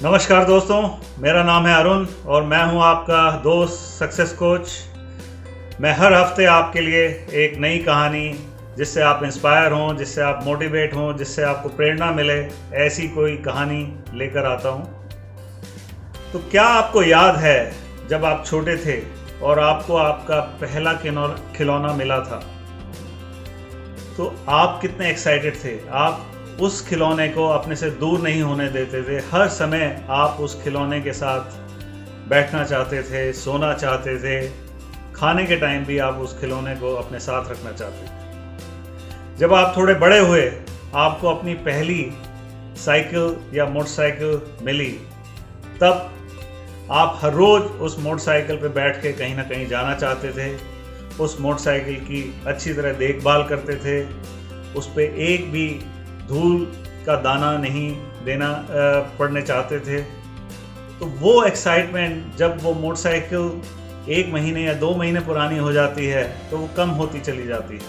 नमस्कार दोस्तों, मेरा नाम है अरुण और मैं हूं आपका दोस्त सक्सेस कोच। मैं हर हफ्ते आपके लिए एक नई कहानी जिससे आप इंस्पायर हों, जिससे आप मोटिवेट हों, जिससे आपको प्रेरणा मिले, ऐसी कोई कहानी लेकर आता हूं। तो क्या आपको याद है जब आप छोटे थे और आपको आपका पहला खिलौना मिला था, तो आप कितने एक्साइटेड थे। आप उस खिलौने को अपने से दूर नहीं होने देते थे। हर समय आप उस खिलौने के साथ बैठना चाहते थे, सोना चाहते थे, खाने के टाइम भी आप उस खिलौने को अपने साथ रखना चाहते थे। जब आप थोड़े बड़े हुए, आपको अपनी पहली साइकिल या मोटरसाइकिल मिली, तब आप हर रोज़ उस मोटरसाइकिल पर बैठ के कहीं ना कहीं जाना चाहते थे। उस मोटरसाइकिल की अच्छी तरह देखभाल करते थे, उस पर एक भी धूल का दाना नहीं देना पड़ने चाहते थे। तो वो एक्साइटमेंट, जब वो मोटरसाइकिल 1 महीने या 2 महीने पुरानी हो जाती है तो वो कम होती चली जाती है।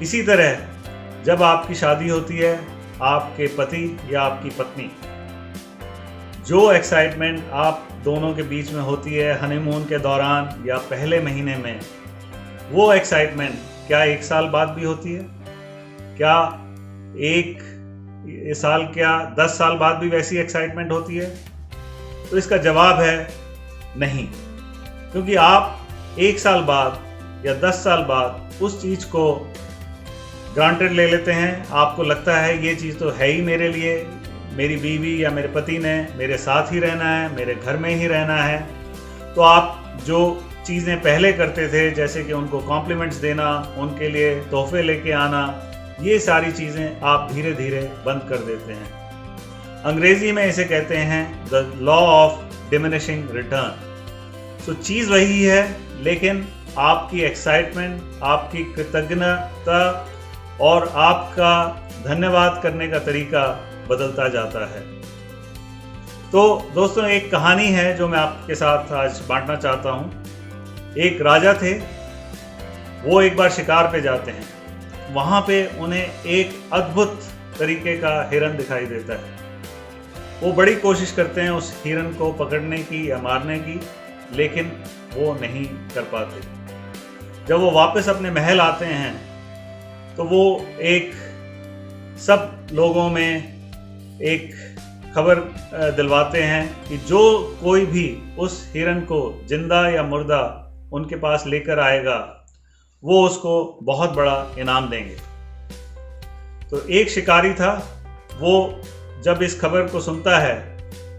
इसी तरह जब आपकी शादी होती है, आपके पति या आपकी पत्नी, जो एक्साइटमेंट आप दोनों के बीच में होती है हनीमून के दौरान या पहले महीने में, वो एक्साइटमेंट क्या 1 साल बाद भी होती है? क्या 1 साल, क्या 10 साल बाद भी वैसी एक्साइटमेंट होती है? तो इसका जवाब है नहीं, क्योंकि आप 1 साल बाद या 10 साल बाद उस चीज़ को ग्रांटेड ले लेते हैं। आपको लगता है ये चीज़ तो है ही मेरे लिए, मेरी बीवी या मेरे पति ने मेरे साथ ही रहना है, मेरे घर में ही रहना है। तो आप जो चीज़ें पहले करते थे, जैसे कि उनको कॉम्प्लीमेंट्स देना, उनके लिए तोहफे लेके आना, ये सारी चीज़ें आप धीरे धीरे बंद कर देते हैं। अंग्रेजी में इसे कहते हैं the law of diminishing return. तो चीज़ वही है, लेकिन आपकी एक्साइटमेंट, आपकी कृतज्ञता और आपका धन्यवाद करने का तरीका बदलता जाता है। तो दोस्तों, एक कहानी है जो मैं आपके साथ आज बांटना चाहता हूँ। एक राजा थे, वो एक बार शिकार पे जाते हैं। वहाँ पे उन्हें एक अद्भुत तरीके का हिरन दिखाई देता है। वो बड़ी कोशिश करते हैं उस हिरन को पकड़ने की या मारने की, लेकिन वो नहीं कर पाते। जब वो वापस अपने महल आते हैं तो वो एक सब लोगों में एक खबर दिलवाते हैं कि जो कोई भी उस हिरन को जिंदा या मुर्दा उनके पास लेकर आएगा, वो उसको बहुत बड़ा इनाम देंगे। तो एक शिकारी था, वो जब इस खबर को सुनता है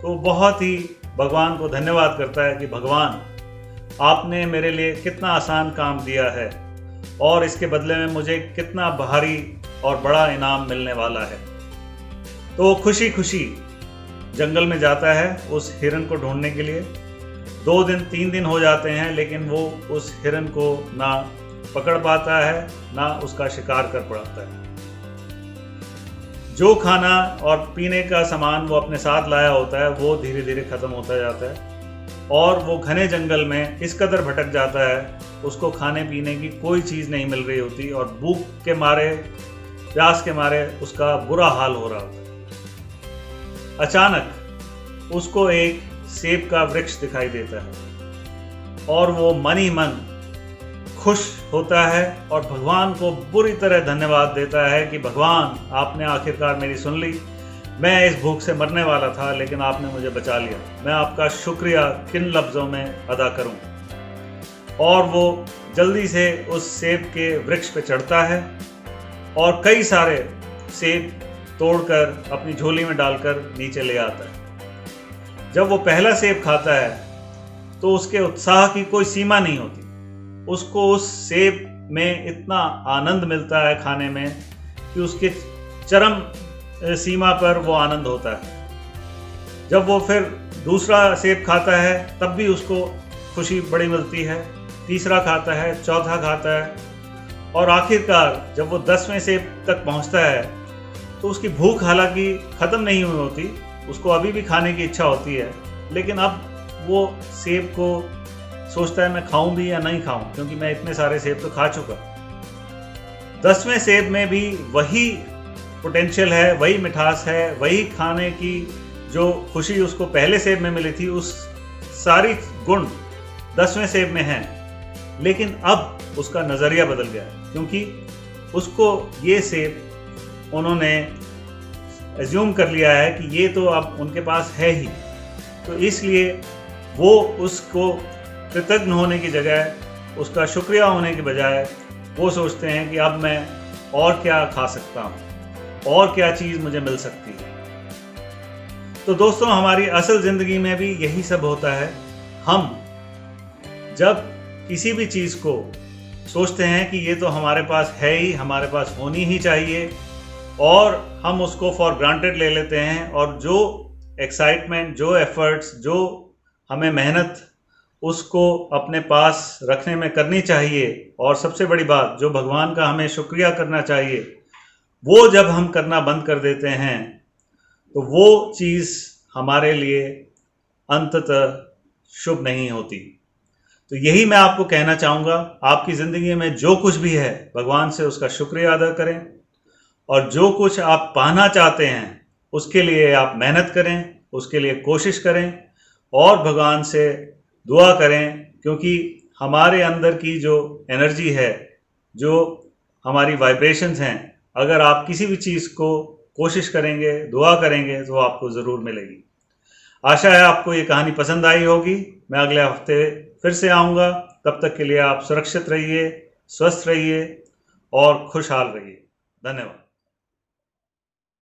तो बहुत ही भगवान को धन्यवाद करता है कि भगवान, आपने मेरे लिए कितना आसान काम दिया है और इसके बदले में मुझे कितना भारी और बड़ा इनाम मिलने वाला है। तो खुशी खुशी जंगल में जाता है उस हिरन को ढूंढने के लिए। 2 दिन 3 दिन हो जाते हैं, लेकिन वो उस हिरन को ना पकड़ पाता है, ना उसका शिकार कर पाता है। जो खाना और पीने का सामान वो अपने साथ लाया होता है, वो धीरे धीरे खत्म होता जाता है और वो घने जंगल में इस कदर भटक जाता है, उसको खाने पीने की कोई चीज़ नहीं मिल रही होती और भूख के मारे, प्यास के मारे उसका बुरा हाल हो रहा होता है। अचानक उसको एक सेब का वृक्ष दिखाई देता है और वो मन ही मन खुश होता है और भगवान को बुरी तरह धन्यवाद देता है कि भगवान, आपने आखिरकार मेरी सुन ली। मैं इस भूख से मरने वाला था, लेकिन आपने मुझे बचा लिया। मैं आपका शुक्रिया किन लफ्ज़ों में अदा करूं। और वो जल्दी से उस सेब के वृक्ष पे चढ़ता है और कई सारे सेब तोड़कर अपनी झोली में डालकर नीचे ले आता है। जब वो पहला सेब खाता है तो उसके उत्साह की कोई सीमा नहीं होती। उसको उस सेब में इतना आनंद मिलता है खाने में कि उसके चरम सीमा पर वो आनंद होता है। जब वो फिर दूसरा सेब खाता है तब भी उसको खुशी बड़ी मिलती है। तीसरा खाता है, चौथा खाता है और आखिरकार जब वो 10वें सेब तक पहुंचता है तो उसकी भूख हालांकि ख़त्म नहीं हुई होती, उसको अभी भी खाने की इच्छा होती है, लेकिन अब वो सेब को सोचता है मैं खाऊं भी या नहीं खाऊं, क्योंकि मैं इतने सारे सेब तो खा चुका। 10वें सेब में भी वही पोटेंशियल है, वही मिठास है, वही खाने की जो खुशी उसको पहले सेब में मिली थी उस सारी गुण 10वें सेब में हैं, लेकिन अब उसका नज़रिया बदल गया क्योंकि उसको ये सेब उन्होंने एज्यूम कर लिया है कि ये तो अब उनके पास है ही, तो इसलिए वो उसको कृतज्ञ होने की जगह, उसका शुक्रिया होने की बजाय वो सोचते हैं कि अब मैं और क्या खा सकता हूँ, और क्या चीज़ मुझे मिल सकती है। तो दोस्तों, हमारी असल ज़िंदगी में भी यही सब होता है। हम जब किसी भी चीज़ को सोचते हैं कि ये तो हमारे पास है ही, हमारे पास होनी ही चाहिए, और हम उसको फॉर ग्रांटेड ले लेते हैं, और जो एक्साइटमेंट, जो एफर्ट्स, जो हमें मेहनत उसको अपने पास रखने में करनी चाहिए, और सबसे बड़ी बात जो भगवान का हमें शुक्रिया करना चाहिए, वो जब हम करना बंद कर देते हैं तो वो चीज़ हमारे लिए अंततः शुभ नहीं होती। तो यही मैं आपको कहना चाहूँगा, आपकी ज़िंदगी में जो कुछ भी है भगवान से उसका शुक्रिया अदा करें, और जो कुछ आप पाना चाहते हैं उसके लिए आप मेहनत करें, उसके लिए कोशिश करें, और भगवान से दुआ करें, क्योंकि हमारे अंदर की जो एनर्जी है, जो हमारी वाइब्रेशंस हैं, अगर आप किसी भी चीज़ को कोशिश करेंगे, दुआ करेंगे, तो आपको ज़रूर मिलेगी। आशा है आपको ये कहानी पसंद आई होगी। मैं अगले हफ्ते फिर से आऊँगा। तब तक के लिए आप सुरक्षित रहिए, स्वस्थ रहिए और खुशहाल रहिए। धन्यवाद।